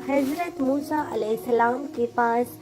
حضرت موسیٰ علیہ السلام کے پاس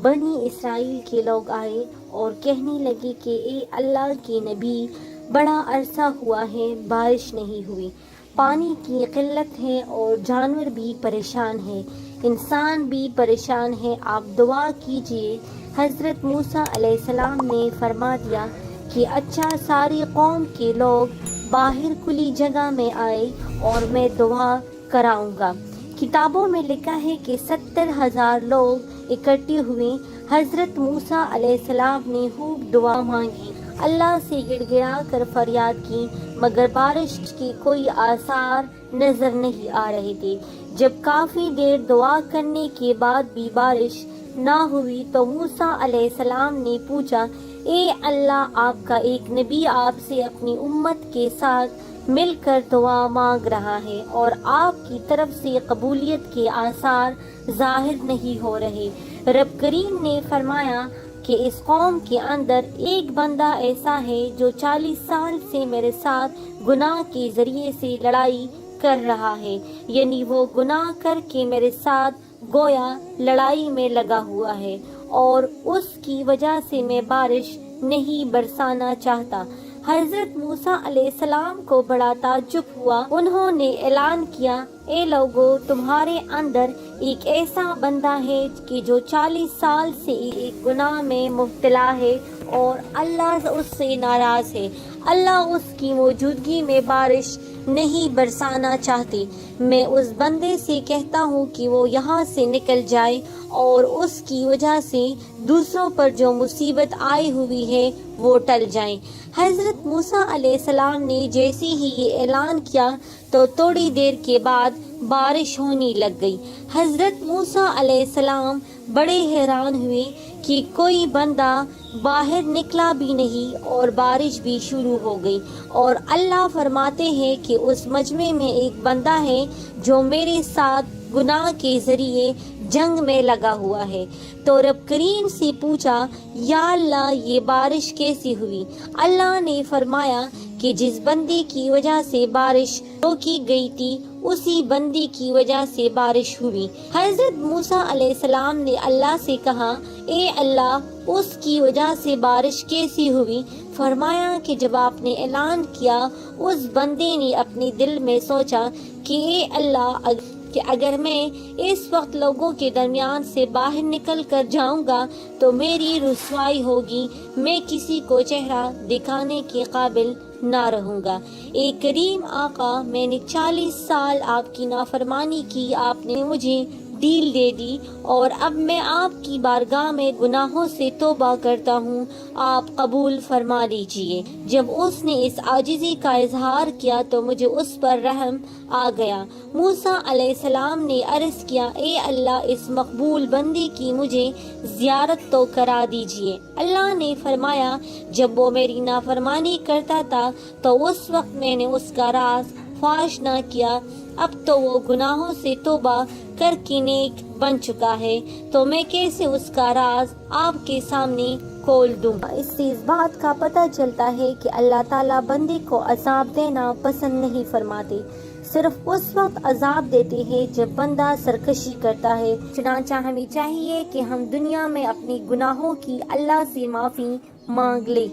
بنی اسرائیل کے لوگ آئے اور کہنے لگے کہ اے اللہ کے نبی، بڑا عرصہ ہوا ہے بارش نہیں ہوئی، پانی کی قلت ہے اور جانور بھی پریشان ہیں، انسان بھی پریشان ہے، آپ دعا کیجئے۔ حضرت موسیٰ علیہ السلام نے فرما دیا کہ اچھا، ساری قوم کے لوگ باہر کھلی جگہ میں آئے اور میں دعا کراؤں گا۔ کتابوں میں لکھا ہے کہ 70,000 لوگ اکٹھے ہوئے۔ حضرت موسیٰ علیہ السلام نے خوب دعا مانگی، اللہ سے گڑ گڑا کر فریاد کی، مگر بارش کے کوئی آثار نظر نہیں آ رہے تھے۔ جب کافی دیر دعا کرنے کے بعد بھی بارش نہ ہوئی تو موسیٰ علیہ السلام نے پوچھا، اے اللہ، آپ کا ایک نبی آپ سے اپنی امت کے ساتھ مل کر دعا مانگ رہا ہے اور آپ کی طرف سے قبولیت کے آثار ظاہر نہیں ہو رہے۔ رب کریم نے فرمایا کہ اس قوم کے اندر ایک بندہ ایسا ہے جو 40 سال سے میرے ساتھ گناہ کے ذریعے سے لڑائی کر رہا ہے، یعنی وہ گناہ کر کے میرے ساتھ گویا لڑائی میں لگا ہوا ہے، اور اس کی وجہ سے میں بارش نہیں برسانا چاہتا۔ حضرت موسیٰ علیہ السلام کو بڑا تعجب ہوا۔ انہوں نے اعلان کیا، اے لوگو، تمہارے اندر ایک ایسا بندہ ہے کہ جو 40 سال سے ایک گناہ میں مبتلا ہے اور اللہ اس سے ناراض ہے، اللہ اس کی موجودگی میں بارش نہیں برسانا چاہتے۔ میں اس بندے سے کہتا ہوں کہ وہ یہاں سے نکل جائے اور اس کی وجہ سے دوسروں پر جو مصیبت آئی ہوئی ہے وہ ٹل جائیں۔ حضرت موسیٰ علیہ السلام نے جیسے ہی یہ اعلان کیا تو تھوڑی دیر کے بعد بارش ہونے لگ گئی۔ حضرت موسیٰ علیہ السلام بڑے حیران ہوئے کہ کوئی بندہ باہر نکلا بھی نہیں اور بارش بھی شروع ہو گئی، اور اللہ فرماتے ہیں کہ اس مجمع میں ایک بندہ ہے جو میرے ساتھ گناہ کے ذریعے جنگ میں لگا ہوا ہے۔ تو رب کریم سے پوچھا، یا اللہ، یہ بارش کیسی ہوئی؟ اللہ نے فرمایا کہ جس بندے کی وجہ سے بارش روکی گئی تھی اسی بندے کی وجہ سے بارش ہوئی۔ حضرت موسیٰ علیہ السلام نے اللہ سے کہا، اے اللہ، اس کی وجہ سے بارش کیسی ہوئی؟ فرمایا کہ جب آپ نے اعلان کیا، اس بندے نے اپنے دل میں سوچا کہ اے اللہ، کہ اگر میں اس وقت لوگوں کے درمیان سے باہر نکل کر جاؤں گا تو میری رسوائی ہوگی، میں کسی کو چہرہ دکھانے کے قابل نہ رہوں گا۔ اے کریم آقا، میں نے 40 سال آپ کی نافرمانی کی، آپ نے مجھے ڈیل دے دی، اور اب میں آپ کی بارگاہ میں گناہوں سے توبہ کرتا ہوں، آپ قبول فرما لیجئے۔ جب اس نے اس عاجزی کا اظہار کیا تو مجھے اس پر رحم آ گیا۔ موسیٰ علیہ السلام نے عرض کیا، اے اللہ، اس مقبول بندے کی مجھے زیارت تو کرا دیجئے۔ اللہ نے فرمایا، جب وہ میری نافرمانی کرتا تھا تو اس وقت میں نے اس کا راز فاش نہ کیا، اب تو وہ گناہوں سے توبہ کر کے نیک بن چکا ہے، تو میں کیسے اس کا راز آپ کے سامنے کھول دوں؟ اس سے اس بات کا پتہ چلتا ہے کہ اللہ تعالیٰ بندے کو عذاب دینا پسند نہیں فرماتے، صرف اس وقت عذاب دیتے ہیں جب بندہ سرکشی کرتا ہے۔ چنانچہ ہمیں چاہیے کہ ہم دنیا میں اپنی گناہوں کی اللہ سے معافی مانگ لیں۔